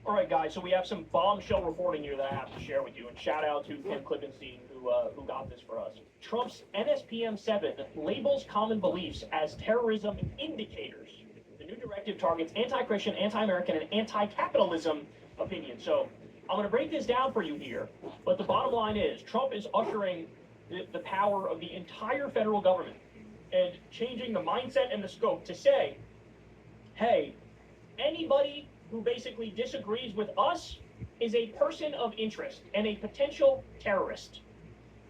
All right, guys, so we have some bombshell reporting here that I have to share with you, and shout out to Ken Klippenstein who got this for us. Trump's NSPM-7 labels common beliefs as terrorism indicators. The new directive targets anti-Christian, anti-American, and anti-capitalism opinions. So I'm going to break this down for you here, but the bottom line is Trump is ushering the power of the entire federal government and changing the mindset and the scope to say, hey, anybody who basically disagrees with us is a person of interest and a potential terrorist.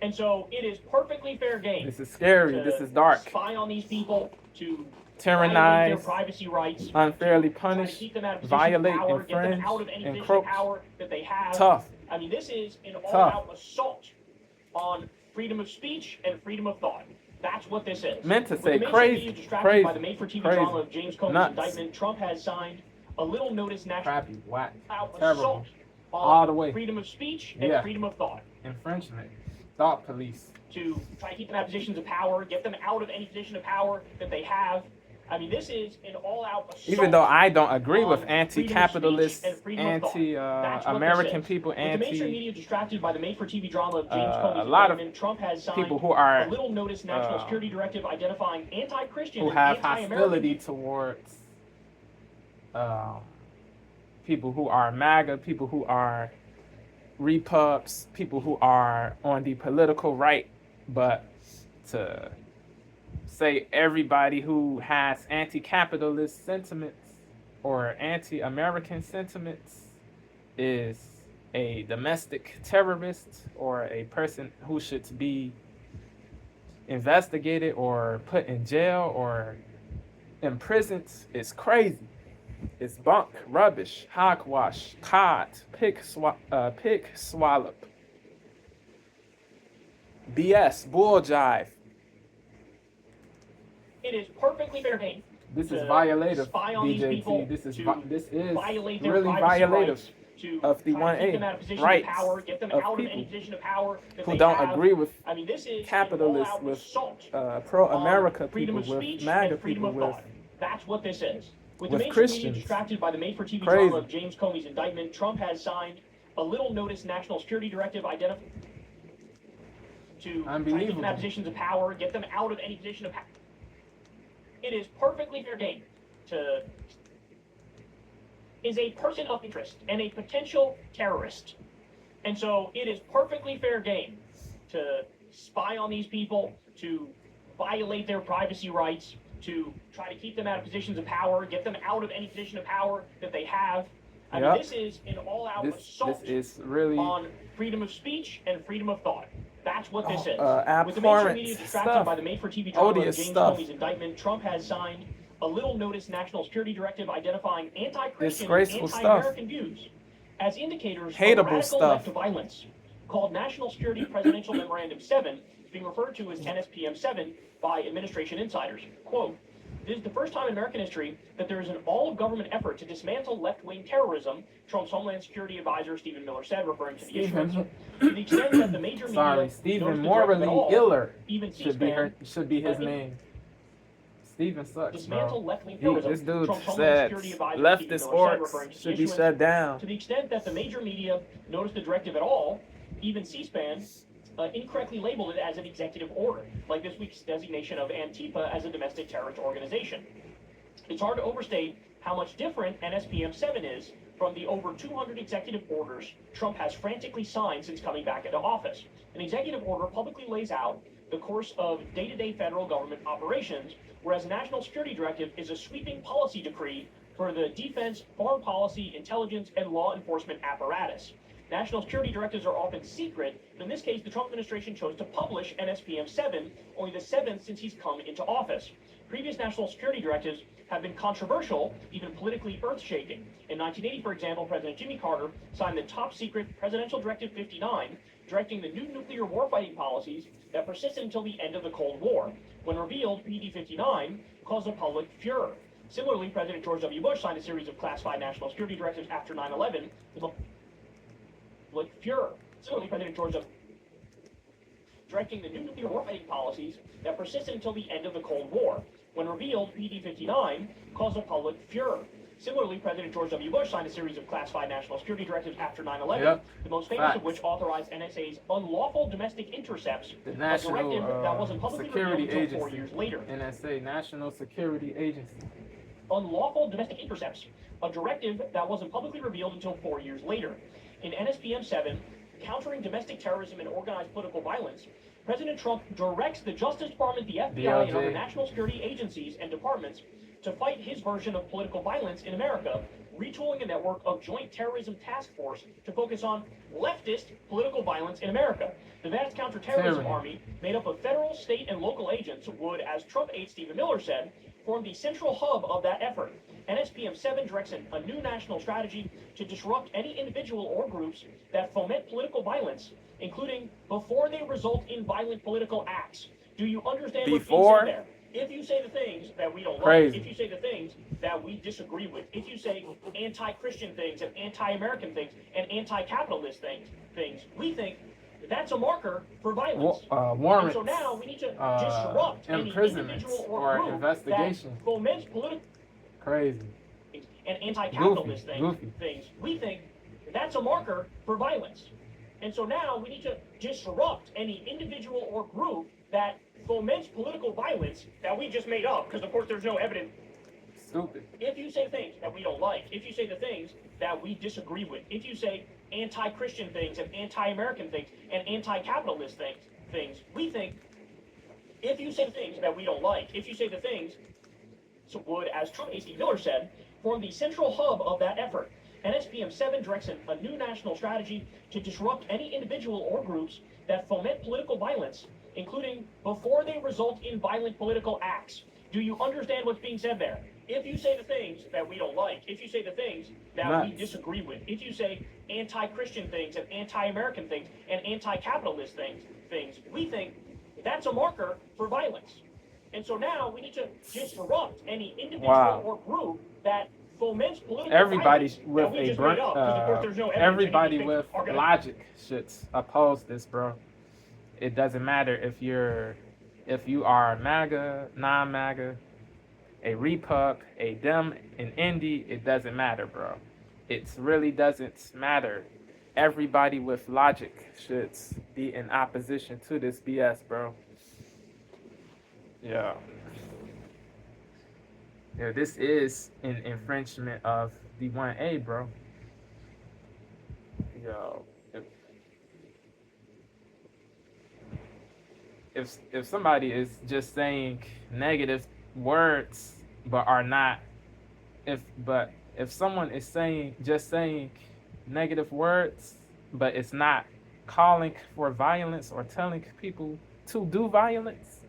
And so it is perfectly fair game. This is scary. This is dark. Spy on these people, to tyrannize, their privacy rights, unfairly punish, violate, power, infringe, out of any encroach. Power that they have. Tough. I mean, this is an all-out assault on freedom of speech and freedom of thought. That's what this is. Meant to With say the crazy, distracted by the made-for-TV crazy, drama of James Comey's nuts. indictment, Trump has signed a little notice national Crappy, whack, assault terrible, on all the way. freedom of speech and freedom of thought. Infringement, thought police. To try to keep them out of positions of power, get them out of any position of power that they have. I mean, this is an all-out assault. Even though I don't agree with anti-capitalist, anti-American people, With the mainstream media distracted by the made-for-TV drama of James Comey's a lot of indictment, Trump has signed people who are a little notice national security directive identifying anti-Christian who and have anti-American hostility towards people who are MAGA, people who are repubs, people who are on the political right, but to say everybody who has anti-capitalist sentiments or anti-American sentiments is a domestic terrorist or a person who should be investigated or put in jail or imprisoned is crazy. It's bunk, rubbish, hogwash, cod, pig swallop, BS, bull jive. It is perfectly fair game. This is violative, DJT. This is really violative of the 1A rights of people who don't agree with capitalists, with pro-America people, with MAGA people, with that's what this is. With the mainstream Christians. media distracted by the made-for-TV drama of James Comey's indictment, Trump has signed a little notice national security directive identifying to try to keep them out of positions of power, get them out of any position of power. It is perfectly fair game to is a person of interest and a potential terrorist. And so it is perfectly fair game to spy on these people, to violate their privacy rights, to try to keep them out of positions of power, get them out of any position of power that they have. I mean, this is an all-out assault on freedom of speech and freedom of thought. That's what this is. With the mainstream media distracted by the made-for-TV drama of James Comey's indictment, Trump has signed a little notice national security directive identifying anti-Christian and anti-American views as indicators of radical left violence, called National Security Presidential Memorandum 7, being referred to as NSPM-7 by administration insiders. Quote, "This is the first time in American history that there is an all-of-government effort to dismantle left-wing terrorism," Trump's Homeland Security advisor Stephen Miller said, referring to the issuance. To the extent that the major media Stephen Morally Iller even should be his name. Stephen sucks, dismantle left-wing terrorism. This dude Trump's said Security advisor leftist Stephen Miller said, orcs referring to the should be issuance. shut down. To the extent that the major media noticed the directive at all, even C-SPAN incorrectly labeled it as an executive order, like this week's designation of Antifa as a domestic terrorist organization. It's hard to overstate how much different NSPM-7 is from the over 200 executive orders Trump has frantically signed since coming back into office. An executive order publicly lays out the course of day-to-day federal government operations, whereas a national security directive is a sweeping policy decree for the defense, foreign policy, intelligence, and law enforcement apparatus. National security directives are often secret, but in this case, the Trump administration chose to publish NSPM-7, only the seventh since he's come into office. Previous national security directives have been controversial, even politically earth-shaking. In 1980, for example, President Jimmy Carter signed the top-secret Presidential Directive 59, directing the new nuclear warfighting policies that persisted until the end of the Cold War. When revealed, PD 59 caused a public furor. Similarly, President George W. Bush signed a series of classified national security directives after 9/11 with a public furor. Similarly, President George W. directing the new nuclear warfighting policies that persisted until the end of the Cold War. When revealed, PD 59 caused a public furor. Similarly, President George W. Bush signed a series of classified national security directives after 9/11, Yep. the most famous Facts. of which authorized NSA's unlawful domestic intercepts, The a National directive that wasn't publicly Security revealed until 4 Agency. years later. NSA, National Security Agency. Unlawful domestic intercepts, a directive that wasn't publicly revealed until 4 years later. In NSPM-7, Countering Domestic Terrorism and Organized Political Violence, President Trump directs the Justice Department, the FBI, and other national security agencies and departments to fight his version of political violence in America, retooling a network of joint terrorism task force to focus on leftist political violence in America. The vast counterterrorism army, made up of federal, state, and local agents, would, as Trump aide Stephen Miller said, form the central hub of that effort. NSPM-7 directs a new national strategy to disrupt any individual or groups that foment political violence, including before they result in violent political acts. Do you understand what's being said there? If you say the things that we don't like, if you say the things that we disagree with, if you say anti-Christian things and anti-American things and anti-capitalist things, we think that's a marker for violence. Warrants, so now we need to disrupt any individual or group investigation that foments political crazy and anti-capitalist goofy. things. We think that's a marker for violence. And so now we need to disrupt any individual or group that foments political violence that we just made up, because of course there's no evidence. Stupid. If you say things that we don't like, if you say the things that we disagree with, if you say anti-Christian things and anti-American things and anti-capitalist things, we think, if you say the things that we don't like, if you say the things, so would, as Trump aide Stephen Miller said, form the central hub of that effort. NSPM-7 directs a new national strategy to disrupt any individual or groups that foment political violence, including before they result in violent political acts. Do you understand what's being said there? If you say the things that we don't like, if you say the things that we disagree with, if you say anti-Christian things and anti-American things and anti-capitalist things, we think that's a marker for violence. And so now we need to disrupt any individual or group that foments political everybody violence with that we a just made up, 'cause of course there's no evidence everybody any of these with things are gonna- logic should oppose this, bro. It doesn't matter if you are MAGA, non-MAGA, a Repub, a Dem, an Indie. It doesn't matter, bro. It really doesn't matter. Everybody with logic should be in opposition to this BS, bro. Yeah, this is an infringement of the 1A, bro. Yo, if somebody is just saying negative words but are not, if someone is saying negative words but it's not calling for violence or telling people to do violence,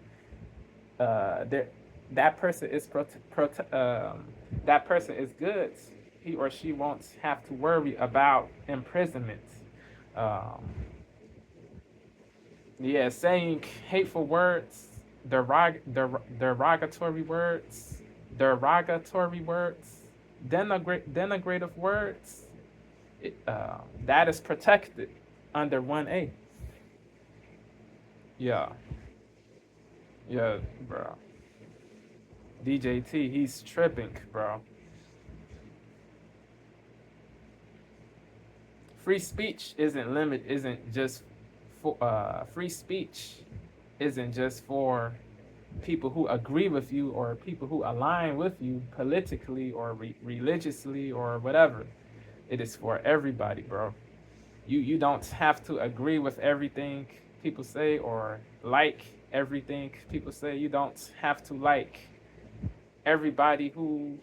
that person is that person is good. He or she won't have to worry about imprisonment. Saying hateful words, derogatory words, denigrative words, that is protected under 1A. Yeah, bro. DJT, he's tripping, bro. Free speech isn't just for free speech isn't just for people who agree with you or people who align with you politically or religiously or whatever. It is for everybody, bro. You don't have to agree with everything people say or like everything people say. You don't have to like everybody who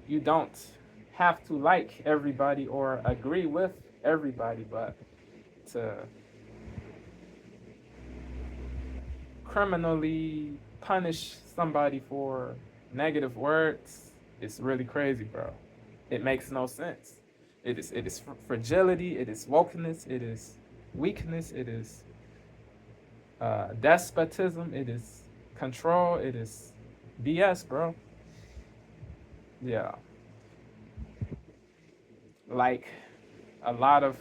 you don't have to like everybody or agree with everybody, but to criminally punish somebody for negative words is really crazy, bro. It makes no sense. It is fragility, it is wokeness, it is weakness, it is despotism, it is control, it is BS, bro. Yeah. Like a lot of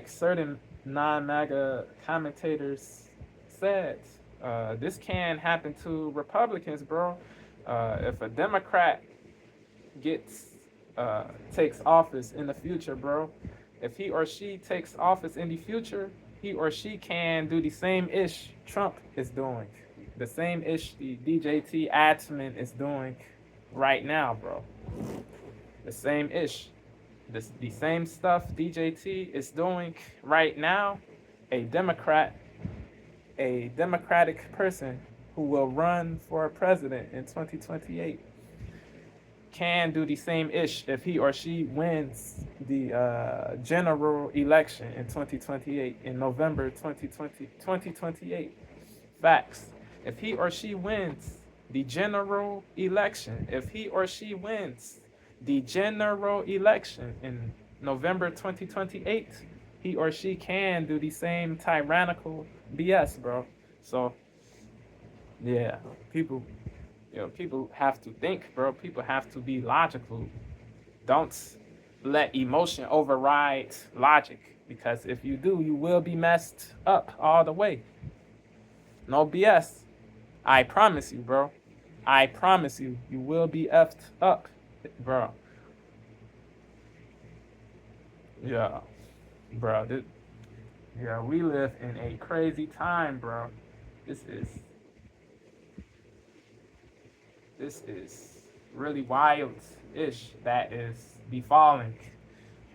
certain non-MAGA commentators said, This can happen to Republicans, bro. If a Democrat gets takes office in the future, bro, if he or she takes office in the future, he or she can do the same ish Trump is doing, the same ish the DJT admin is doing right now, bro. The same ish, the same stuff DJT is doing right now. A Democrat, a Democratic person who will run for president in 2028 can do the same ish if he or she wins the general election in 2028, in November 2028. Facts. If he or she wins the general election, if he or she wins the general election in November 2028, he or she can do the same tyrannical BS, bro. So, yeah, people, people have to think, bro. People have to be logical. Don't let emotion override logic, because if you do, you will be messed up all the way. No BS. I promise you, bro. I promise you, you will be effed up, bro. Yeah, bro. Yeah, we live in a crazy time, bro. This is really wild-ish that is befalling.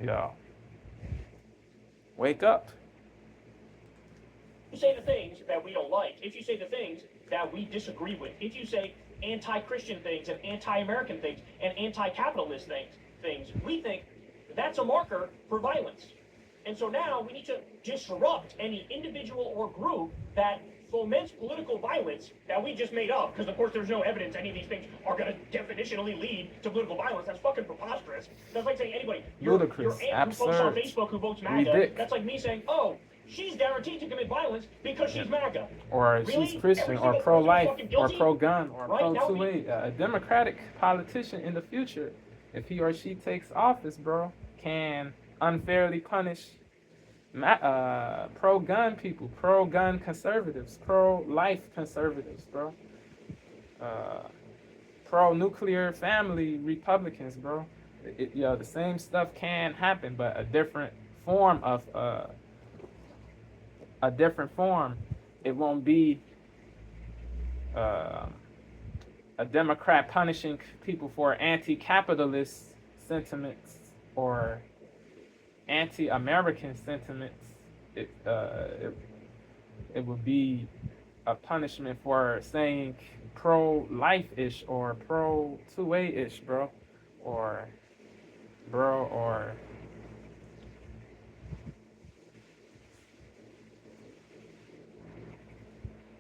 Yeah. Wake up. You say the things that we don't like, if you say the things that we disagree with, if you say anti-Christian things and anti-American things and anti-capitalist things, we think that's a marker for violence. And so now we need to disrupt any individual or group that foments political violence that we just made up, because of course there's no evidence any of these things are going to definitionally lead to political violence. That's fucking preposterous. That's like saying anybody, your aunt who posts on Facebook who votes MAGA, that's like me saying, oh, she's guaranteed to commit violence because she's MAGA. Or really? She's Christian, or pro-life, or pro-gun, or pro-2A. A Democratic politician in the future, if he or she takes office, bro, can unfairly punish pro-gun people, pro-gun conservatives, pro-life conservatives, bro. Pro-nuclear family Republicans, bro. The same stuff can happen, but a different form of It won't be a Democrat punishing people for anti-capitalist sentiments or anti-American sentiments. It would be a punishment for saying pro-life-ish or pro-2A-ish, bro, or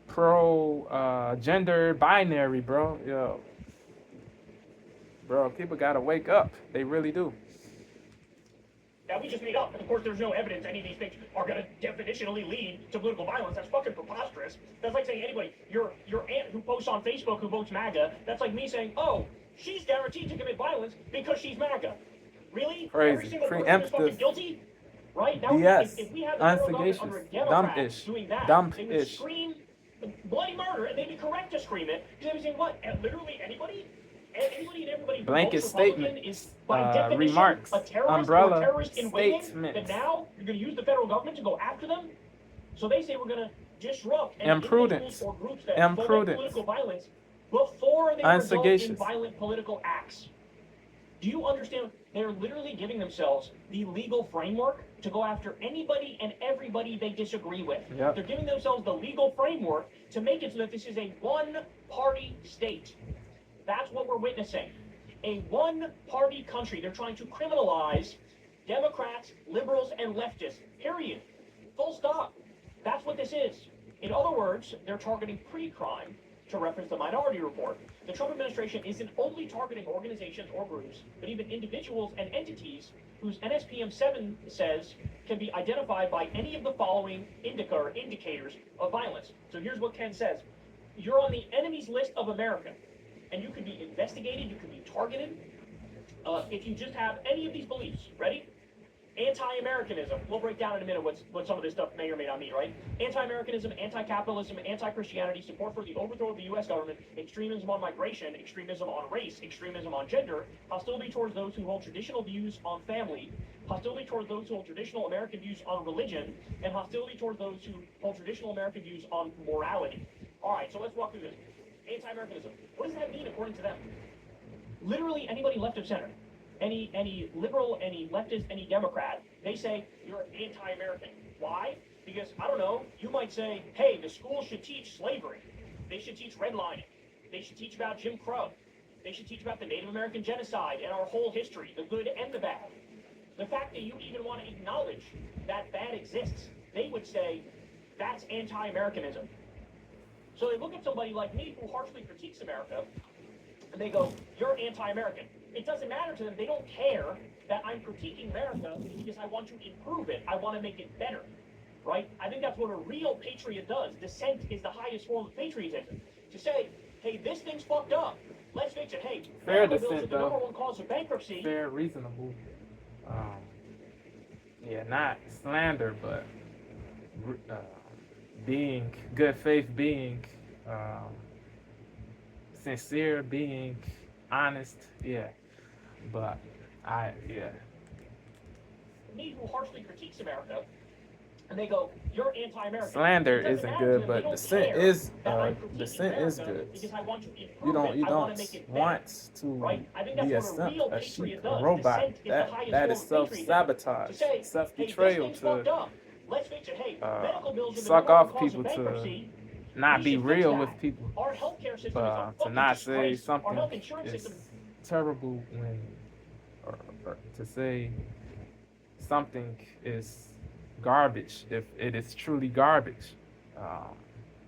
pro gender binary, bro. Yo, bro, people gotta wake up. They really do. That we just made up. And of course, there's no evidence any of these things are going to definitionally lead to political violence. That's fucking preposterous. That's like saying anybody, your aunt who posts on Facebook who votes MAGA, that's like me saying, oh, she's guaranteed to commit violence because she's MAGA. Really? Crazy. Every single person is fucking guilty? Right? Now, BS. if we have the federal government under a Democrat doing that, they would scream bloody murder, and they'd be correct to scream it, because they'd be saying, what? Literally anybody? Anybody and everybody blanket statement is by definition remarks, a terrorist umbrella or a terrorist in waiting, statement. that now you're going to use the federal government to go after them? So they say we're going to disrupt any imprudence or groups that foment political violence before they result in violent political acts. Do you understand? They're literally giving themselves the legal framework to go after anybody and everybody they disagree with. Yep. They're giving themselves the legal framework to make it so that this is a one-party state. That's what we're witnessing. A one-party country. They're trying to criminalize Democrats, liberals, and leftists. Period. Full stop. That's what this is. In other words, they're targeting pre-crime, to reference the Minority Report. The Trump administration isn't only targeting organizations or groups, but even individuals and entities whose NSPM-7 says can be identified by any of the following indicators of violence. So here's what Ken says. You're on the enemies list of America. And you could be investigated, you could be targeted, if you just have any of these beliefs. Ready? Anti-Americanism. We'll break down in a minute what some of this stuff may or may not mean, right? Anti-Americanism, anti-capitalism, anti-Christianity, support for the overthrow of the U.S. government, extremism on migration, extremism on race, extremism on gender, hostility towards those who hold traditional views on family, hostility towards those who hold traditional American views on religion, and hostility towards those who hold traditional American views on morality. All right, so let's walk through this. Anti-Americanism. What does that mean according to them? Literally anybody left of center, any liberal, any leftist, any Democrat, they say you're anti-American. Why? Because, I don't know, you might say, hey, the school should teach slavery. They should teach redlining. They should teach about Jim Crow. They should teach about the Native American genocide and our whole history, the good and the bad. The fact that you even want to acknowledge that bad exists, they would say that's anti-Americanism. So they look at somebody like me who harshly critiques America, and they go, you're anti-American. It doesn't matter to them. They don't care that I'm critiquing America because I want to improve it. I want to make it better, right? I think that's what a real patriot does. Dissent is the highest form of patriotism. To say, hey, this thing's fucked up. Let's fix it. Hey, Fair medical bills are dissent, the number though. one cause of bankruptcy. Fair, reasonable. Yeah, not slander, but being good faith, being sincere, being honest. Yeah, but yeah. Me who harshly critiques America, and they go, you're anti-American. Slander It doesn't isn't matter to good, them. They but don't dissent care is that I'm critiquing dissent is America good. because I want to improve You it. I want to make it better. want to Right? I think be that's what a real a patriot sheep, does. a robot. Dissent is the highest That form is of patriotism. self-sabotage, To say, self-betrayal, hey, this thing's fucked to up. Let's fix it. Hey, medical bills are the suck number one off cause people, of to bankruptcy. not We be should fix real that. with people, Our healthcare system is a to fucking not say disgrace. Our something health insurance is system. terrible or to say something is garbage if it is truly garbage.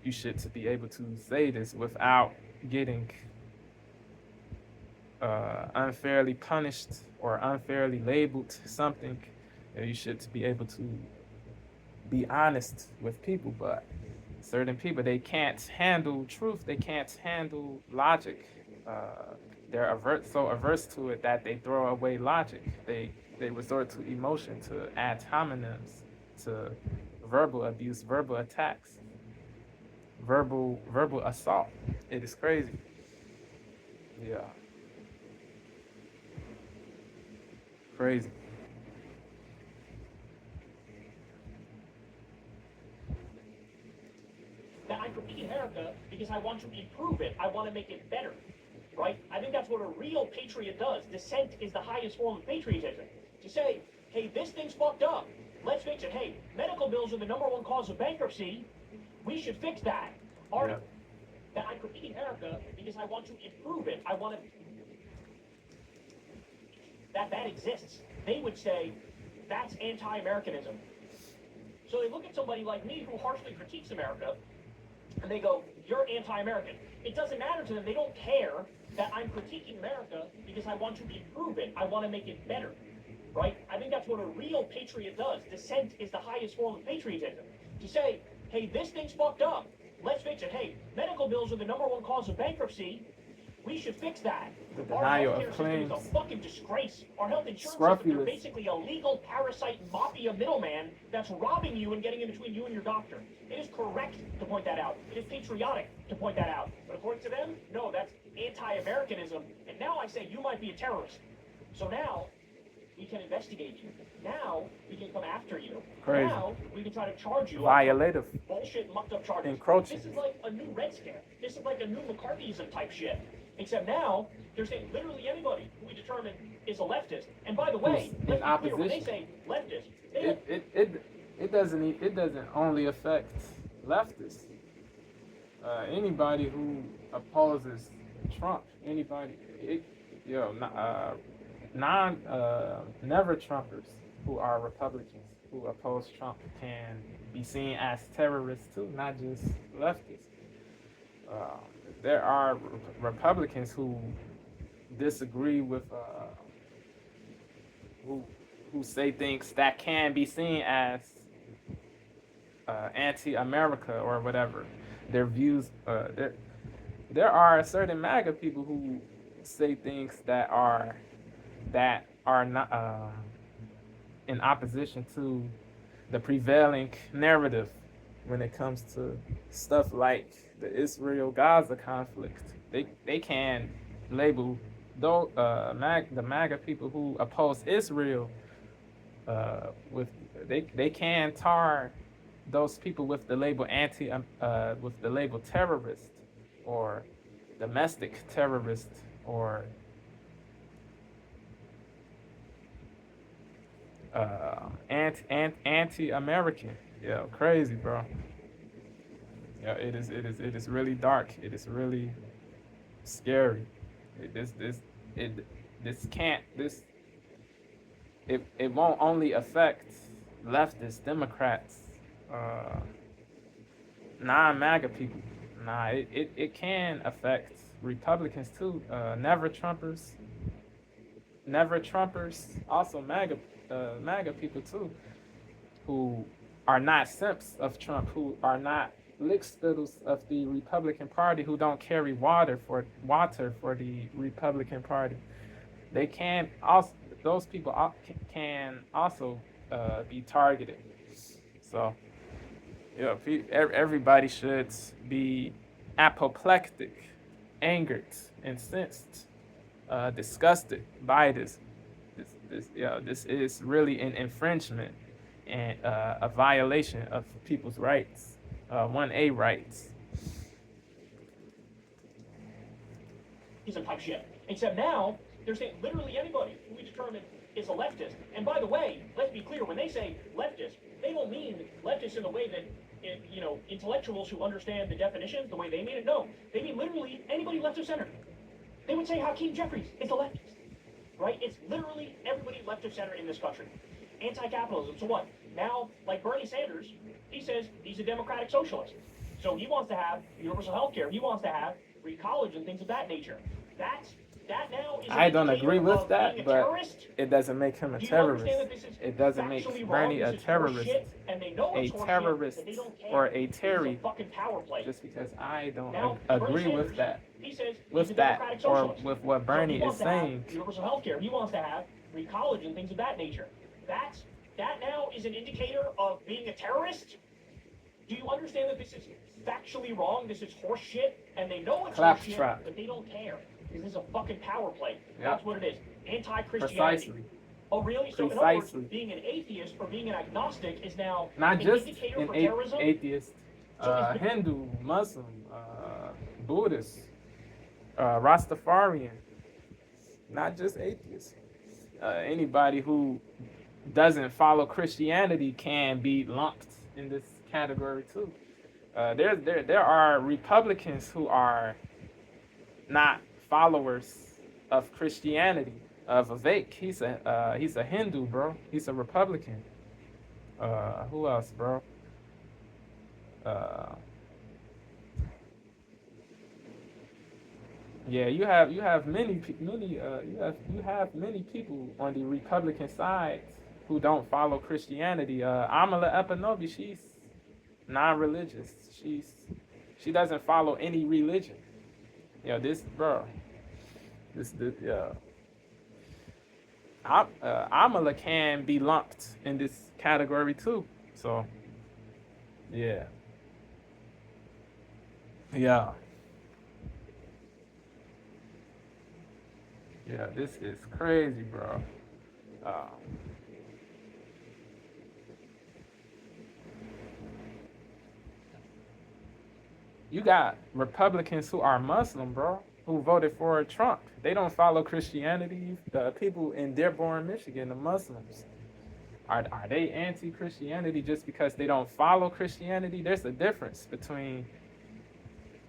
You should to be able to say this without getting unfairly punished or unfairly labeled something. You should to be able to be honest with people, but certain people, they can't handle truth, they can't handle logic. They're so averse to it that they throw away logic. They resort to emotion, to ad hominems, to verbal abuse, verbal attacks, verbal assault. It is crazy. Yeah. Crazy. That I'm critiquing America because I want to improve it. I want to make it better. Right? I think that's what a real patriot does. Dissent is the highest form of patriotism. To say, hey, this thing's fucked up. Let's fix it. Hey, medical bills are the number one cause of bankruptcy. We should fix that. That I'm critiquing America because I want to improve it. I want to. That exists. They would say that's anti-Americanism. So they look at somebody like me who harshly critiques America, and they go, you're anti-American. It doesn't matter to them. They don't care that I'm critiquing America because I want to improve it. I want to make it better. Right? I think that's what a real patriot does. Dissent is the highest form of patriotism. To say, hey, this thing's fucked up. Let's fix it. Hey, medical bills are the number one cause of bankruptcy. We should fix that. The Our denial healthcare of system is claims. a fucking disgrace. Our health insurance system, Scrofulous. they're basically a legal parasite mafia middleman that's robbing you and getting in between you and your doctor. It is correct to point that out. It is patriotic to point that out. But according to them, no, that's anti-Americanism. And now I say you might be a terrorist. So now we can investigate you. Now we can come after you. Crazy. Now we can try to charge you. Violative. Bullshit, mucked up charges. Encroaching. This is like a new Red Scare. This is like a new McCarthyism type shit. Except now, they're saying literally anybody who we determine is a leftist. And by the way, Who's let's in be clear, when they opposition. say leftist, they It doesn't only affect leftists. Anybody who opposes Trump, never Trumpers who are Republicans who oppose Trump can be seen as terrorists too, not just leftists. There are Republicans who disagree with who say things that can be seen as anti-America or whatever. Their views. There are certain MAGA people who say things that are not in opposition to the prevailing narrative when it comes to stuff like the Israel-Gaza conflict. They can label the MAGA people who oppose Israel with they can tar those people with the label with the label terrorist or domestic terrorist or anti-American. Yeah, crazy, bro. Yeah, it is really dark. It is really scary. It, it this can't this it won't only affect leftist Democrats, uh, non-MAGA people. Nah, it can affect Republicans too. Never Trumpers, also MAGA people too, who are not simps of Trump, who are not lick spittles of the Republican Party, who don't carry water for the Republican Party. They can also those people can also be targeted. So yeah, everybody should be apoplectic, angered, incensed, disgusted by this. This is really an infringement and a violation of people's rights, 1A rights. Some type shit. Except now, they're saying literally anybody who we determine is a leftist. And by the way, let's be clear, when they say leftist, they don't mean leftist in the way that, intellectuals who understand the definitions, the way they mean it. No, they mean literally anybody left of center. They would say Hakeem Jeffries is a leftist, right? It's literally everybody left of center in this country. Anti-capitalism. So what? Now, like Bernie Sanders, he says he's a democratic socialist. So he wants to have universal health care. He wants to have free college and things of that nature. That now is I don't agree with that, but terrorist. It doesn't make him a terrorist. It doesn't make Bernie a terrorist, or a Terry, just because I don't agree with that. Or with what Bernie is saying. Universal health care. He wants to have free college and things of that nature. That now is an indicator of being a terrorist. Do you understand that this is factually wrong? This is horse shit, and they know it's horse shit, but they don't care. This is a fucking power play. Yep. That's what it is. Anti-Christianity. Precisely. Oh, really? So in other words, being an atheist or being an agnostic is now not just indicator an for terrorism? Atheist, Hindu, Muslim, Buddhist, Rastafarian. Not just atheists. Anybody who doesn't follow Christianity can be lumped in this category too. There are Republicans who are not followers of Christianity. Vivek, he's a Hindu, bro. He's a Republican. Who else, bro? Yeah, you have many people on the Republican side who don't follow Christianity. Amala Epinobi, she's non-religious. She doesn't follow any religion. This Amala can be lumped in this category too. So yeah. This is crazy, bro. You got Republicans who are Muslim, bro, who voted for Trump. They don't follow Christianity. The people in Dearborn, Michigan, the Muslims, are they anti-Christianity just because they don't follow Christianity? There's a difference between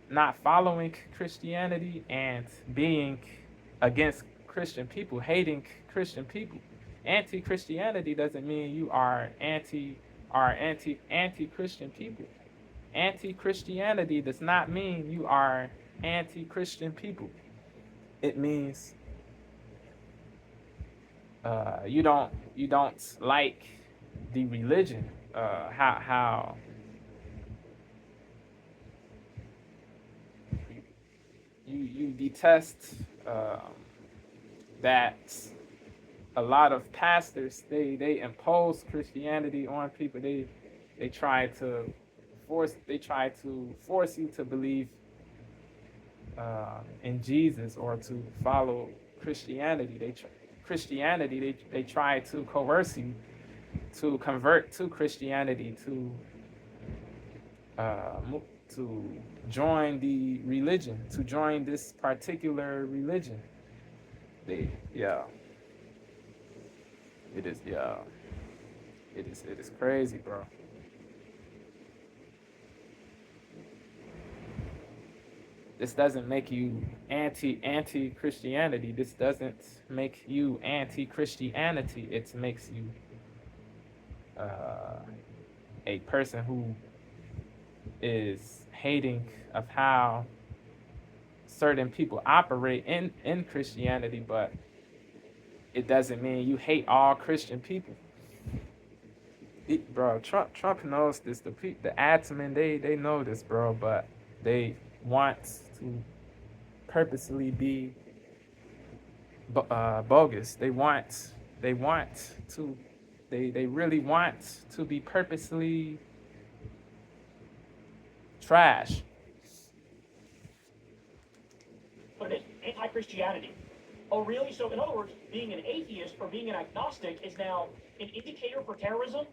not following Christianity and being against Christian people, hating Christian people. Anti-Christianity doesn't mean you are anti-Christian people. Anti-Christianity does not mean you are anti-Christian people. It means you don't like the religion, how you detest that a lot of pastors, they impose Christianity on people. They try to force you to believe in Jesus or to follow Christianity. They try to coerce you to convert to Christianity, to join the religion, to join this particular religion. Yeah, it is. Yeah, it is crazy, bro. This doesn't make you anti Christianity. This doesn't make you anti Christianity. It makes you a person who is hating of how certain people operate in Christianity, but it doesn't mean you hate all Christian people. Bro, Trump knows this. The admin, they know this, bro, but they want to purposely be bogus. They really want to be purposely trash. But it's anti-Christianity. Oh, really? So, in other words, being an atheist or being an agnostic is now an indicator for terrorism?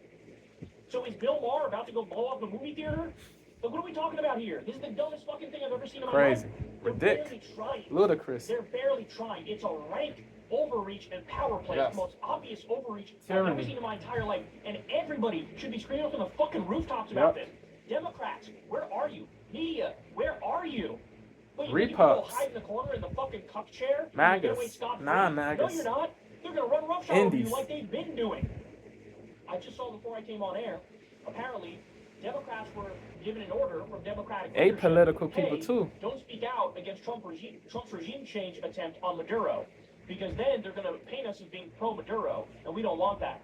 So is Bill Maher about to go blow up the movie theater? Like, what are we talking about here? This is the dumbest fucking thing I've ever seen in my life. Crazy. They're barely trying. Ludicrous. They're barely trying. It's a rank overreach and power play. Yes. It's the most obvious overreach Tyranny. I've ever seen in my entire life. And everybody should be screaming from the fucking rooftops about this. Democrats, where are you? Media, where are you? Wait, you go hide in the corner in the fucking cuck chair? Magas. Non-Magas. No, you're not. They're going to run roughshod over you like they've been doing. I just saw before I came on air, apparently, Democrats were given an order from Democratic leadership. Apolitical people, too. Don't speak out against Trump's regime change attempt on Maduro, because then they're going to paint us as being pro-Maduro, and we don't want that.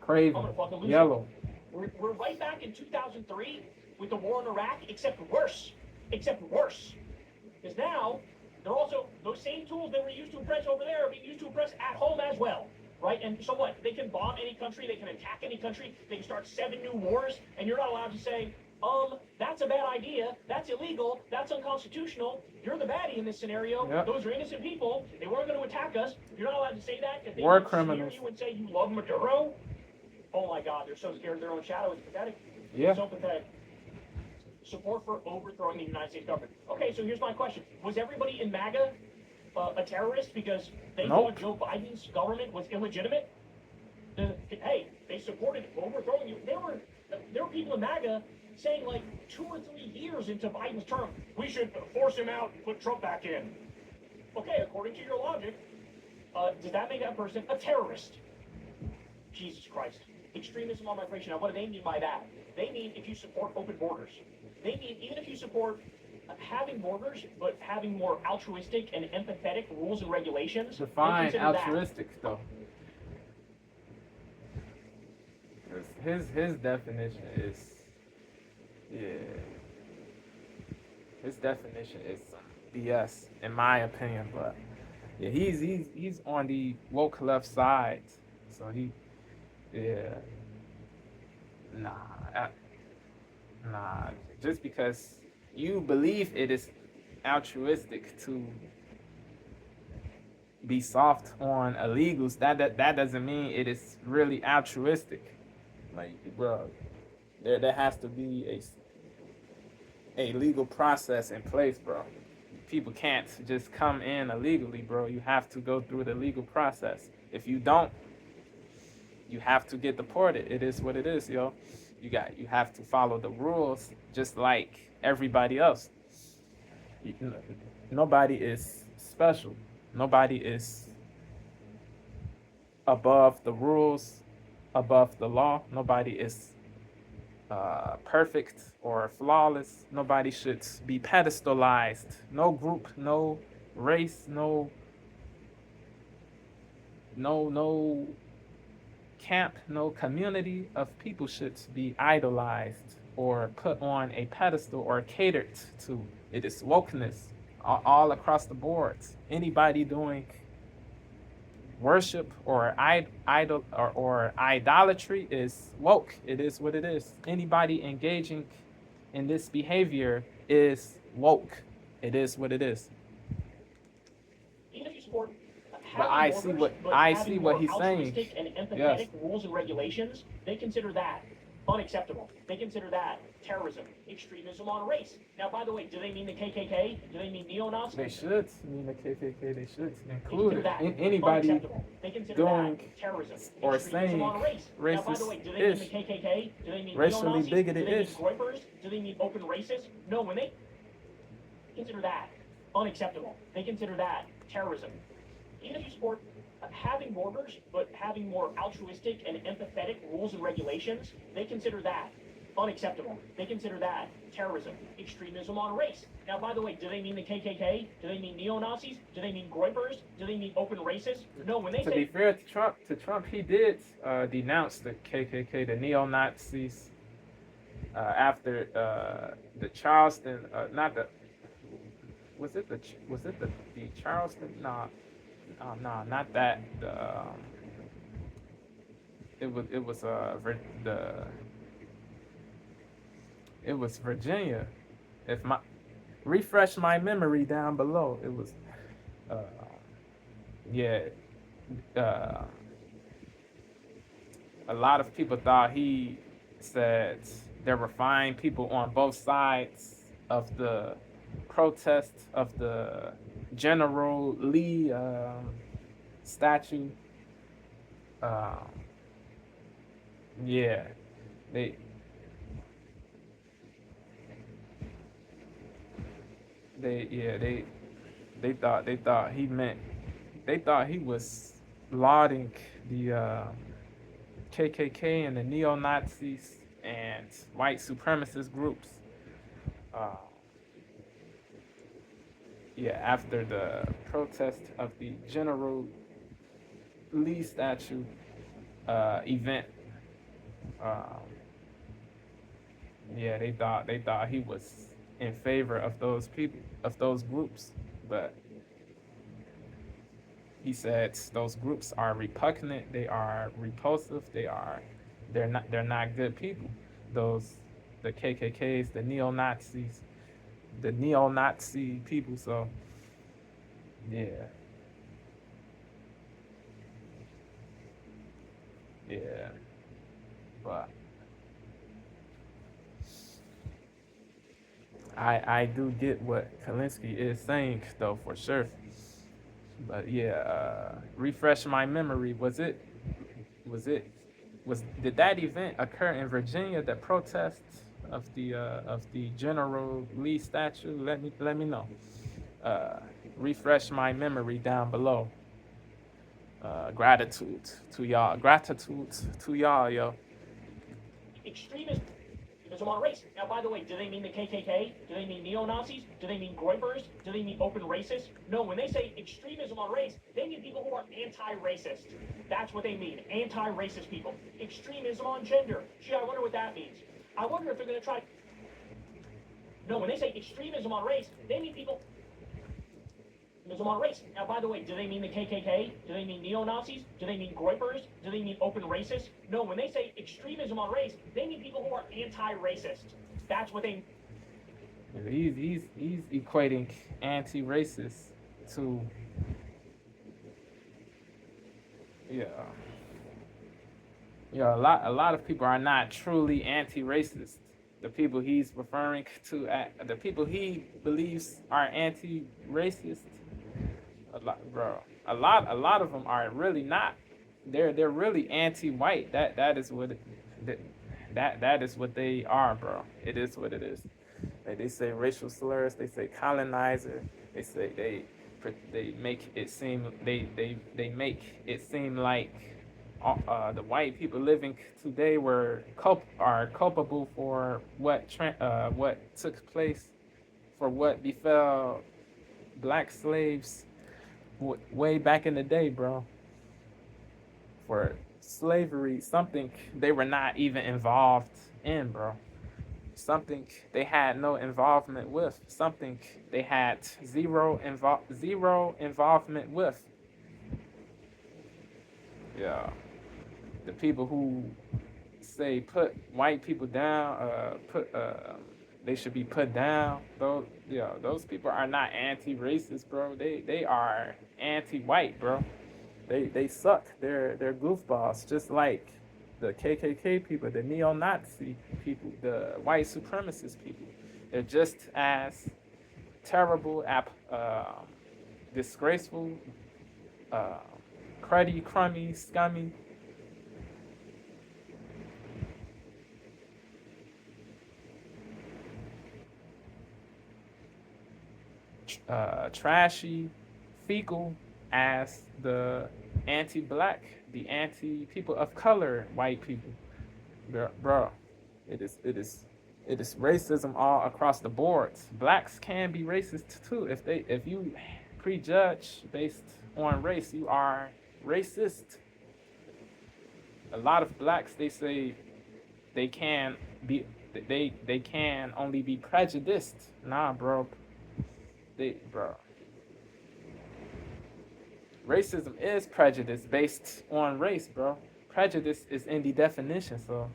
Crazy. Yellow. We're right back in 2003 with the war in Iraq, except worse. Because now, they're also, those same tools they were used to oppress over there are being used to oppress at home as well. Right? And so what? They can bomb any country, they can attack any country, they can start 7 new wars, and you're not allowed to say, that's a bad idea, that's illegal, that's unconstitutional, you're the baddie in this scenario, Those are innocent people, they weren't going to attack us, you're not allowed to say that, because they war will criminals. Smear you and say you love Maduro. Oh my God, they're so scared of their own shadow, it's pathetic. Yeah. So pathetic. Support for overthrowing the United States government. Okay, so here's my question. Was everybody in MAGA a terrorist because they thought Joe Biden's government was illegitimate? Hey, they supported overthrowing you. There were people in MAGA saying like 2 or 3 years into Biden's term, we should force him out and put Trump back in. Okay, according to your logic, does that make that person a terrorist? Jesus Christ. Extremism on migration. Now, what do they mean by that? They mean if you support open borders. They mean even if you support having borders, but having more altruistic and empathetic rules and regulations. Define altruistic, though. His definition is, his definition is BS in my opinion, but yeah, he's on the woke left side, so nah, just because you believe it is altruistic to be soft on illegals, that doesn't mean it is really altruistic. Like, bro, there has to be a legal process in place, bro. People can't just come in illegally, bro. You have to go through the legal process. If you don't, you have to get deported. It is what it is, yo. You have to follow the rules just like everybody else. Nobody is special. Nobody is above the rules, above the law. Nobody is perfect or flawless. Nobody should be pedestalized. No group, no race, no camp, no community of people should be idolized or put on a pedestal or catered to. It is wokeness all across the board. Anybody doing worship or or idolatry is woke. It is what it is. Anybody engaging in this behavior is woke. It is what it is. Even if you support But having borders, but I see having what more he's saying. altruistic and Yes. empathetic rules and regulations, they consider that unacceptable. They consider that terrorism, extremism on race. Now, by the way, do they mean the KKK? Do they mean neo-Nazis? They should mean the KKK. They should They include consider that anybody unacceptable. They consider doing that terrorism, or extremism saying on race. Now, by the way, do they mean the racist-ish, KKK? Do they mean racially neo-Nazis? Do bigoted they mean ish. groypers? Do they mean open racists? No, when they consider that unacceptable, they consider that terrorism. Even if you support having borders, but having more altruistic and empathetic rules and regulations, they consider that unacceptable. They consider that terrorism, extremism on race. Now, by the way, do they mean the KKK? Do they mean neo-Nazis? Do they mean groypers? Do they mean open racists? No, when they To say... be fair to Trump, he did denounce the KKK, the neo-Nazis, after the Charleston, not the, was it the Charleston? Nah, not that. It was Virginia. If my refresh my memory down below, it was uh, yeah. A lot of people thought he said there were fine people on both sides of the protest of the General Lee statue. Um, yeah, they they thought he meant, they thought he was lauding the KKK and the neo Nazis and white supremacist groups. Uh, yeah, after the protest of the General Lee statue event. Um, yeah, they thought he was in favor of those people, of those groups, but he said those groups are repugnant, they are repulsive, they're not good people. Those, the KKKs, the neo-Nazis, the neo-Nazi people. So yeah, yeah, but I do get what Kalinsky is saying though, for sure. But yeah, refresh my memory. Was it did that event occur in Virginia? The protest of the General Lee statue? Let me know. Uh, refresh my memory down below. Gratitude to y'all. Gratitude to y'all, yo. Extremism on race. Now, by the way, do they mean the KKK? Do they mean neo-Nazis? Do they mean groypers? Do they mean open racists? No, when they say extremism on race, they mean people who are anti-racist. That's what they mean, anti-racist people. Extremism on gender. Gee, I wonder what that means. I wonder if they're going to try... No, when they say extremism on race, they mean people... on race. Now, by the way, do they mean the KKK? Do they mean neo-Nazis? Do they mean groypers? Do they mean open racists? No, when they say extremism on race, they mean people who are anti-racist. That's what they... He's equating anti-racist to, yeah. Yeah, a lot of people are not truly anti-racist. The people he's referring to, the people he believes are anti-racist, a lot of them are really not. They're really anti-white. That is what that is what they are, bro. It is what it is. They say racial slurs. They say colonizer. They say they make it seem, they make it seem like the white people living today are culpable for what took place, for what befell black slaves way back in the day, bro. For slavery, something they were not even involved in, bro. Something they had no involvement with. Something they had zero involvement with. Yeah, the people who say put white people down, they should be put down. Those people are not anti-racist, bro. They are anti-white, bro. They suck. They're goofballs, just like the KKK people, the neo-Nazi people, the white supremacist people. They're just as terrible, disgraceful, uh, crummy, scummy. Trashy, fecal as the anti-black, the anti-people of color, white people, bro. It is racism all across the board. Blacks can be racist too. If you prejudge based on race, you are racist. A lot of blacks, they say they can be they can only be prejudiced. Nah, bro. Bro. Racism is prejudice based on race, bro. Prejudice is in the definition, so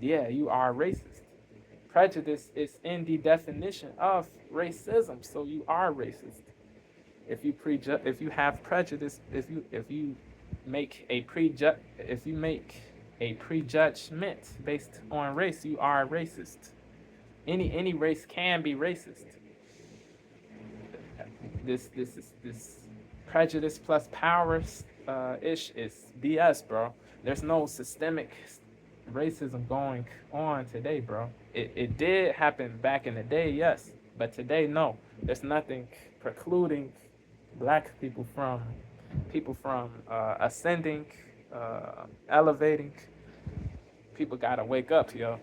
yeah, you are racist. Prejudice is in the definition of racism, so you are racist. If you have prejudice, if you make a prejudgment based on race, you are racist. Any race can be racist. This prejudice plus power ish is BS, bro. There's no systemic racism going on today, bro. It did happen back in the day, yes, but today, no. There's nothing precluding black people from ascending, elevating. People gotta wake up, yo.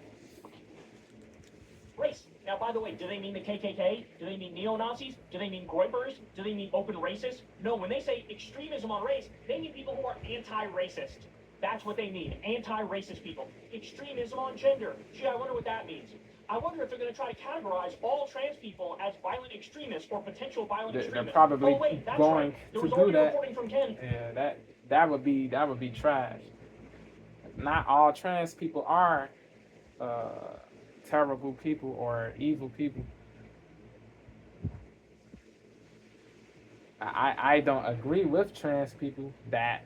Race. Now, by the way, do they mean the KKK? Do they mean neo-Nazis? Do they mean Groypers? Do they mean open racists? No, when they say extremism on race, they mean people who are anti-racist. That's what they mean, anti-racist people. Extremism on gender. Gee, I wonder what that means. I wonder if they're going to try to categorize all trans people as violent extremists or potential violent extremists. They're probably wait, that's going right. There to was do already that. reporting from Ken. Yeah, that would be trash. Not all trans people are terrible people or evil people. I don't agree with trans people that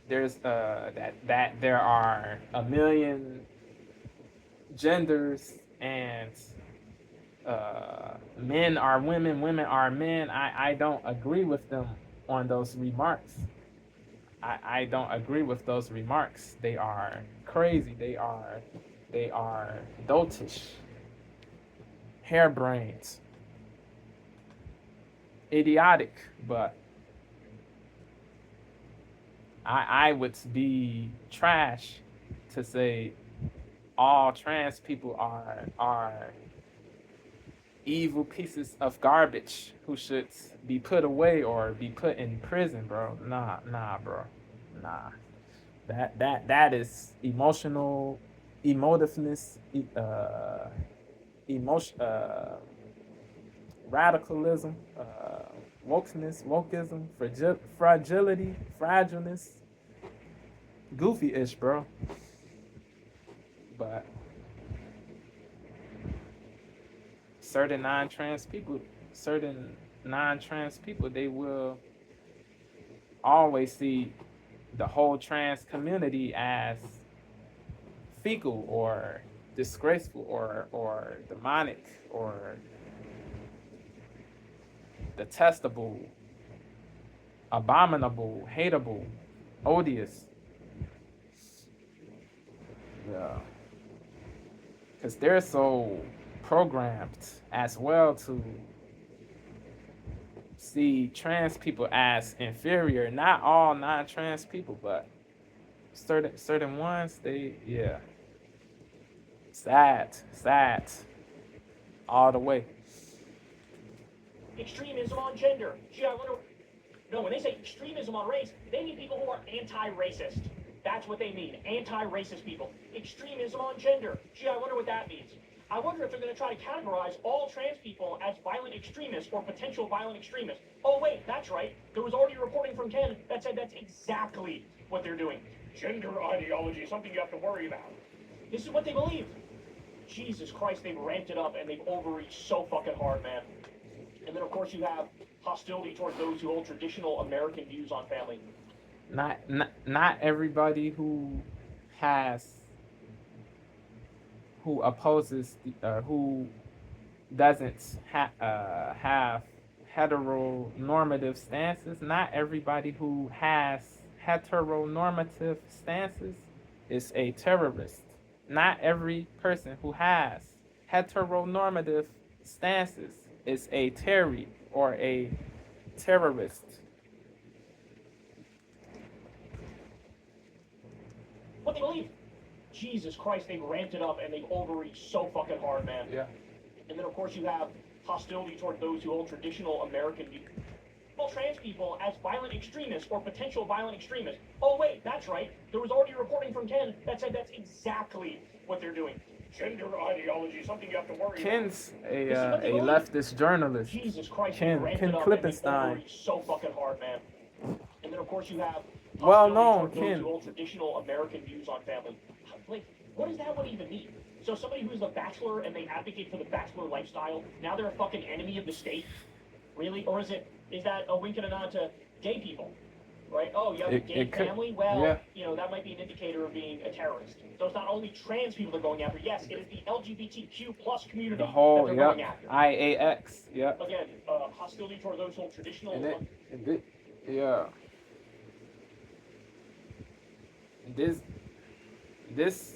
there's that there are a million genders and men are women, women are men. I don't agree with them on those remarks. I don't agree with those remarks. They are crazy. They are doltish, harebrained, idiotic, but I would be trash to say all trans people are evil pieces of garbage who should be put away or be put in prison, bro. Nah, bro. Nah. That is emotiveness, emotion, radicalism, wokeism, fragility, fragileness, goofy-ish, bro. But certain non-trans people, they will always see the whole trans community as fecal or disgraceful or demonic or detestable, abominable, hateable, odious. Yeah. Because they're so programmed as well to see trans people as inferior. Not all non-trans people, but certain ones, sad all the way. Extremism on gender. Gee, I wonder. No, when they say extremism on race, they mean people who are anti-racist. That's what they mean, anti-racist people. Extremism on gender. Gee, I wonder what that means. I wonder if they're going to try to categorize all trans people as violent extremists or potential violent extremists. Oh, wait, that's right. There was already reporting from Ken that said that's exactly what they're doing. Gender ideology is something you have to worry about. This is what they believe. Jesus Christ, they've ramped it up and they've overreached so fucking hard, man. And then, of course, you have hostility towards those who hold traditional American views on family. Not everybody who opposes who doesn't have heteronormative stances. Not everybody who has heteronormative stances is a terrorist. Not every person who has heteronormative stances is a terry or a terrorist. What they believe. Jesus Christ, they've ramped it up and they've overreached so fucking hard, man. Yeah. And then, of course, you have hostility toward those who hold traditional American views. Trans people as violent extremists or potential violent extremists. Oh, wait, that's right. There was already reporting from Ken that said that's exactly what they're doing. Gender ideology is something you have to worry Ken's about. a leftist journalist. Jesus Christ, Ken Klippenstein. So fucking hard, man. And then, of course, you have well known those Ken. who hold traditional American views on family. Like, what does that one even mean? So somebody who's a bachelor and they advocate for the bachelor lifestyle, now they're a fucking enemy of the state? Really? Or is that a wink and a nod to gay people? Right? Oh, you have a gay family? Well, yeah. You know, that might be an indicator of being a terrorist. So it's not only trans people they're going after. Yes, it is the LGBTQ plus community the whole, that they're going after. IAX, yep. Again, hostility toward those who hold traditional... yeah. This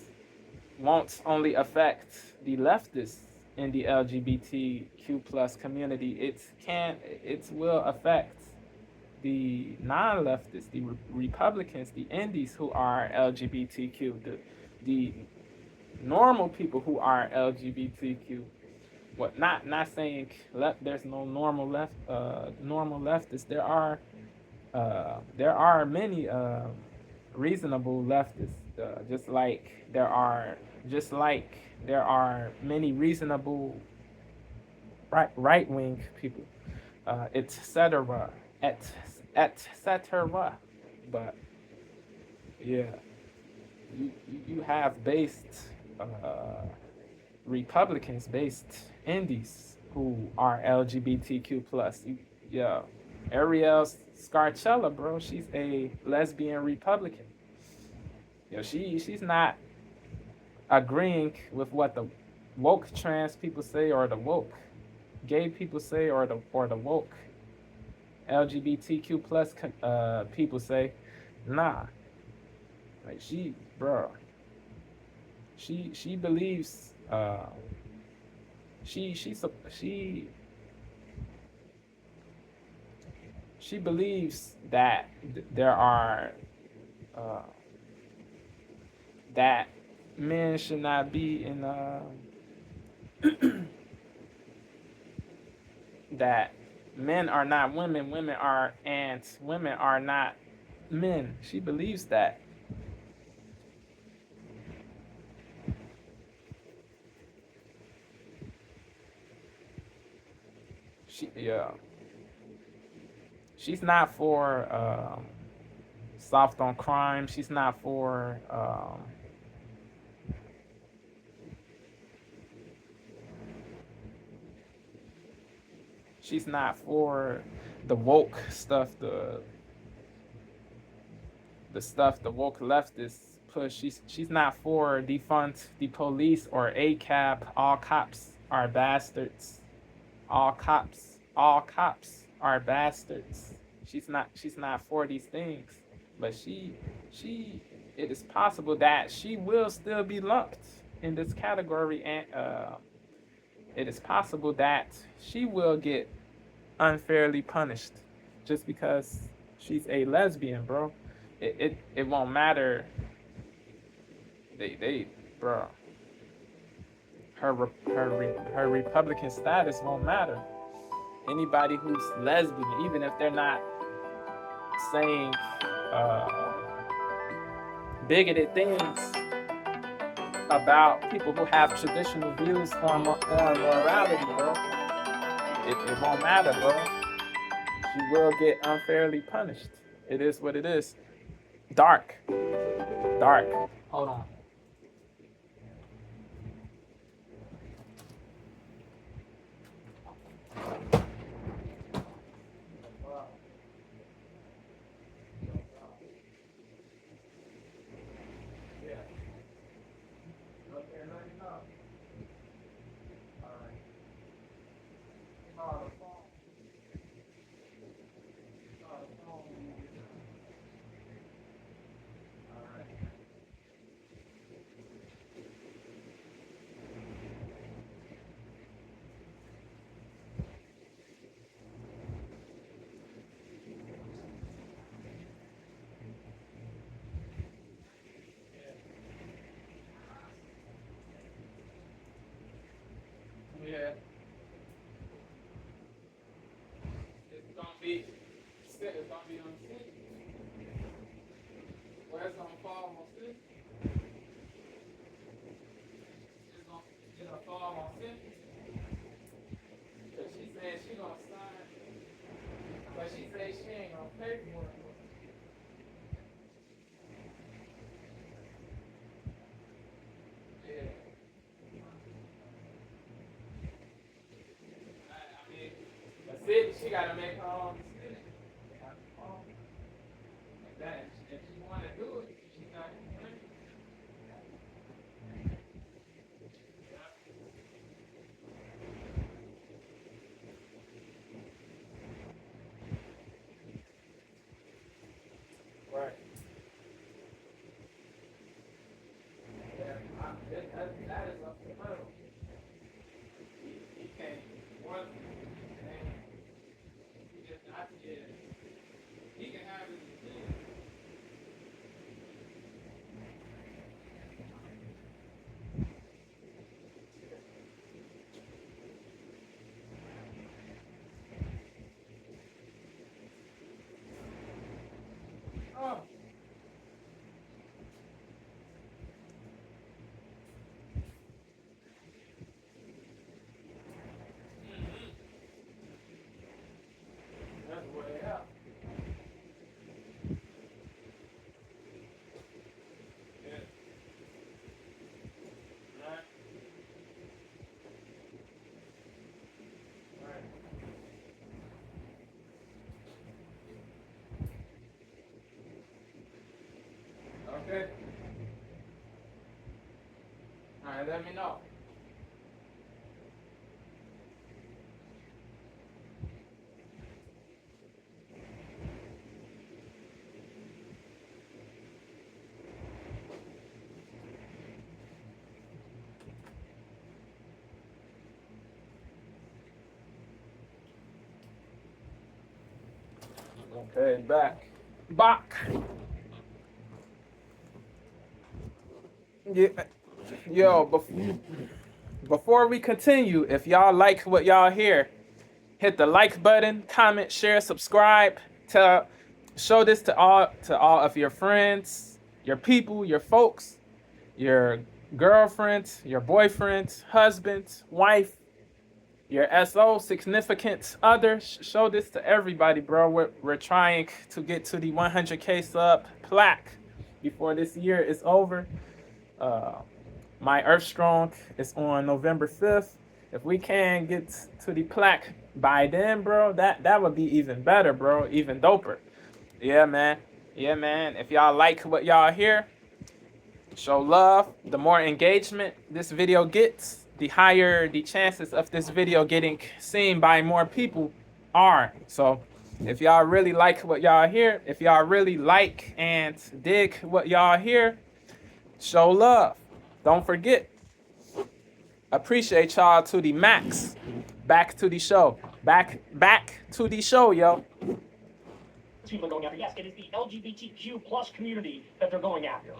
won't only affect the leftists in the LGBTQ plus community. It will affect the non-leftists, the Republicans, the indies who are LGBTQ, the normal people who are LGBTQ. What? Not saying there's no normal leftists. There are many reasonable leftists. Just like there are many reasonable right wing people, etc. etc. But yeah, you have based Republicans, based indies who are LGBTQ plus. Ariel Scarcella, bro, she's a lesbian Republican. She's not agreeing with what the woke trans people say or the woke gay people say or the woke LGBTQ plus people say. Nah, like she believes she believes that there are that men should not be in that men are not women, women are ants, women are not men. She believes that. She's not for soft on crime. She's not for she's not for the woke stuff, the stuff the woke leftists push. She's not for defund the police or ACAB. All cops are bastards. All cops are bastards. She's not for these things. But it is possible that she will still be lumped in this category, and it is possible that she will get unfairly punished just because she's a lesbian, bro. It won't matter. Bro. Her Republican status won't matter. Anybody who's lesbian, even if they're not saying bigoted things, about people who have traditional views on morality, bro. It won't matter, bro. You will get unfairly punished. It is what it is. Dark. Dark. Hold on. Yeah. It's gonna be on six. Where it's gonna fall on six. It'll fall on six. Cause she said she gonna sign, but she said she ain't gonna pay for it. Yeah. I mean, the city, she gotta make her own decision. Like that. If she wanna do it, she's not gonna pay. Right. Yeah, that is up to her. He can't one and he just not yeah. He can have his decision. Oh. That's the way it happens. Yeah. Right. Right. Okay. All right, let me know. Okay, back. Back. Yeah. Yo, before we continue, if y'all like what y'all hear, hit the like button, comment, share, subscribe. Show this to all of your friends, your people, your folks, your girlfriend, your boyfriend, husband, wife, your SO, significant other. Show this to everybody, bro. We're trying to get to the 100K sub plaque before this year is over. My Earth Strong is on November 5th. If we can get to the plaque by then, bro, that would be even better, bro. Even doper. Yeah, man. Yeah, man. If y'all like what y'all hear, show love. The more engagement this video gets, the higher the chances of this video getting seen by more people are. So if y'all really like what y'all hear, if y'all really like and dig what y'all hear, show love. Don't forget. Appreciate y'all to the max. Back to the show. Back to the show, yo. People are going after. Yes, it is the LGBTQ plus community that they're going after.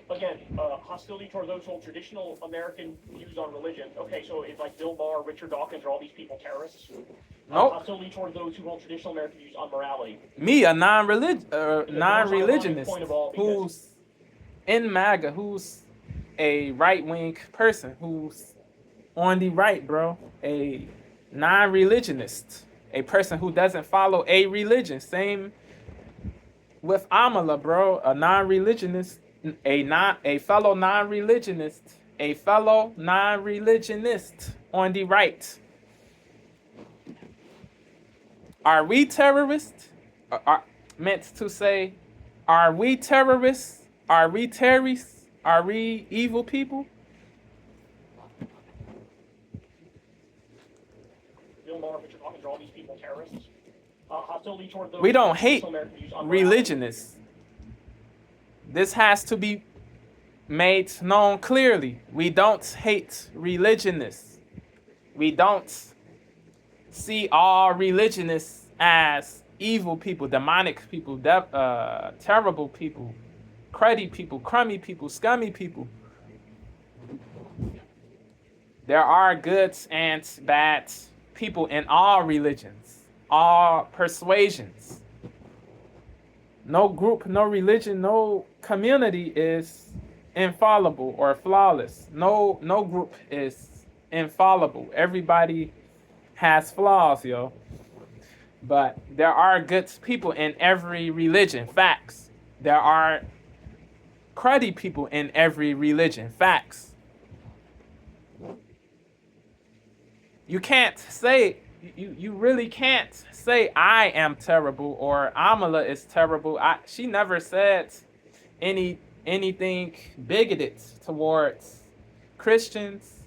Again, hostility toward those who hold traditional American views on religion. Okay, so it's like Bill Maher, Richard Dawkins, are all these people terrorists? Nope. Hostility toward those who hold traditional American views on morality. Me, a non-religionist who's in MAGA, who's a right-wing person who's on the right, bro. A non-religionist. A person who doesn't follow a religion. Same with Amala, bro. A non-religionist. A fellow non-religionist. A fellow non-religionist on the right. Are we terrorists? Meant to say, are we terrorists? Are we terrorists? Are we evil people? Bill Maher, Richard Dawkins, are all these people terrorists? Hostility toward those We don't hate American religionists. This has to be made known clearly. We don't hate religionists. We don't see all religionists as evil people, demonic people, terrible people, cruddy people, crummy people, scummy people. There are good and bad people in all religions, all persuasions. No group, no religion, no community is infallible or flawless. No group is infallible. Everybody has flaws, yo. But there are good people in every religion. Facts. There are cruddy people in every religion. Facts. You can't say, you really can't say I am terrible or Amala is terrible. She never said anything bigoted towards Christians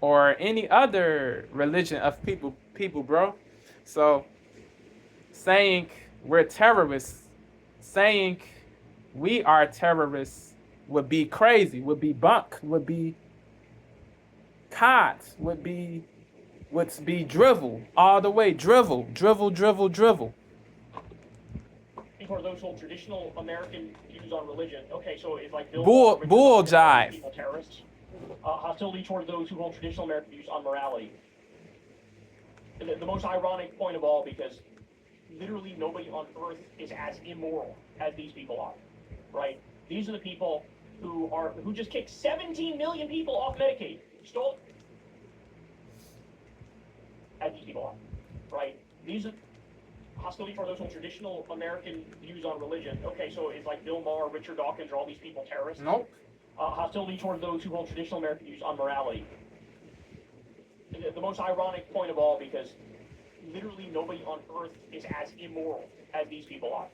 or any other religion of people, bro. So saying we're terrorists, saying we are terrorists would be crazy, would be bunk, would be cod, would be drivel all the way, drivel. For those who hold traditional American views on religion, okay, so it's like bull jive. People terrorists. Hostility toward those who hold traditional American views on morality. The most ironic point of all, because literally nobody on earth is as immoral as these people are, right? These are the people who just kicked 17 million people off Medicaid, stole as these people are, right? These are hostility for those who hold traditional American views on religion. Okay, so it's like Bill Maher, Richard Dawkins, are all these people terrorists? Nope. Hostility toward those who hold traditional American views on morality. The most ironic point of all, because literally nobody on earth is as immoral as these people are,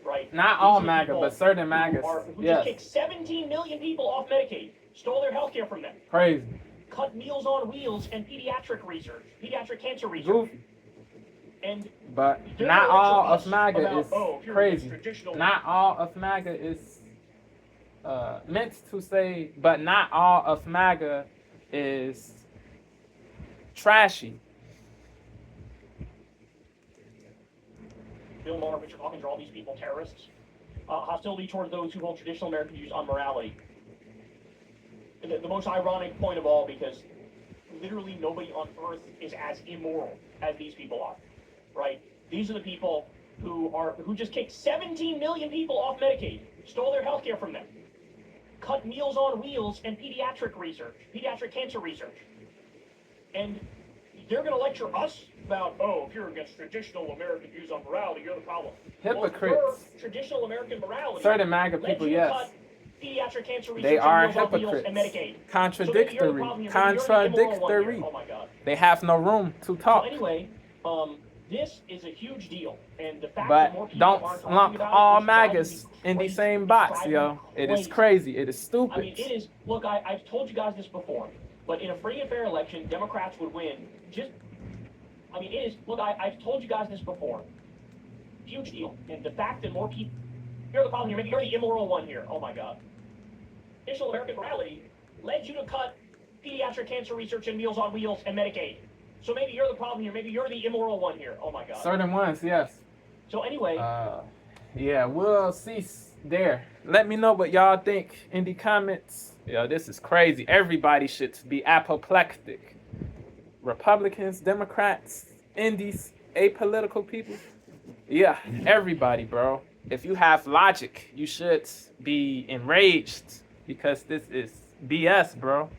right? Not all MAGA, but certain MAGAs. Who yes. just kicked 17 million people off Medicaid, stole their health care from them. Crazy. Cut Meals on Wheels and pediatric cancer research. Goofy. And but not all of MAGA is crazy. Not all of MAGA is meant to say, but not all of MAGA is trashy. Bill Maher, Richard Dawkins, are all these people terrorists? Hostility toward those who hold traditional American views on morality. The most ironic point of all, because literally nobody on earth is as immoral as these people are, right? These are the people who just kicked 17 million people off Medicaid, stole their health care from them, cut Meals on Wheels and pediatric cancer research. And they're going to lecture us about, if you're against traditional American views on morality, you're the problem. Hypocrites. Well, traditional American morality. Certain MAGA people, yes. Cut pediatric cancer research, they are Meals on Wheels hypocrites. and Medicaid. Contradictory. So Contradictory. oh my God. They have no room to talk. So anyway, this is a huge deal, and the fact but that more people don't aren't lump talking all about MAGAs in the same box, yo. It is crazy. It is stupid. I mean, it is. Look, I've told you guys this before, but in a free and fair election, Democrats would win. It is. Look, I've told you guys this before. Huge deal, and the fact that more people. You're the problem here. Maybe you're the immoral one here. Oh my God. Traditional American morality led you to cut pediatric cancer research and Meals on Wheels and Medicaid. So maybe you're the problem here. Maybe you're the immoral one here. Oh my God. Certain ones, yes. So anyway. Yeah, we'll cease there. Let me know what y'all think in the comments. Yo, this is crazy. Everybody should be apoplectic. Republicans, Democrats, indies, apolitical people. Yeah, everybody, bro. If you have logic, you should be enraged because this is BS, bro.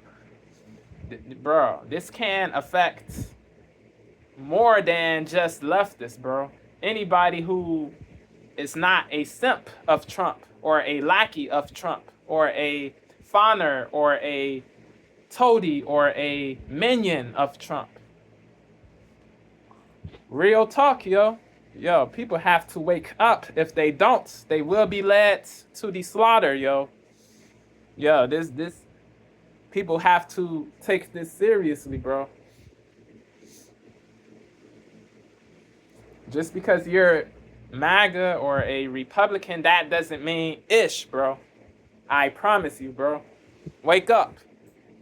Bro, this can affect more than just leftists, bro. Anybody who is not a simp of Trump or a lackey of Trump or a fawner or a toady or a minion of Trump. Real talk, yo. Yo, people have to wake up. If they don't, they will be led to the slaughter, yo. Yo, this people have to take this seriously, bro. Just because you're MAGA or a Republican, that doesn't mean ish, bro. I promise you, bro. Wake up.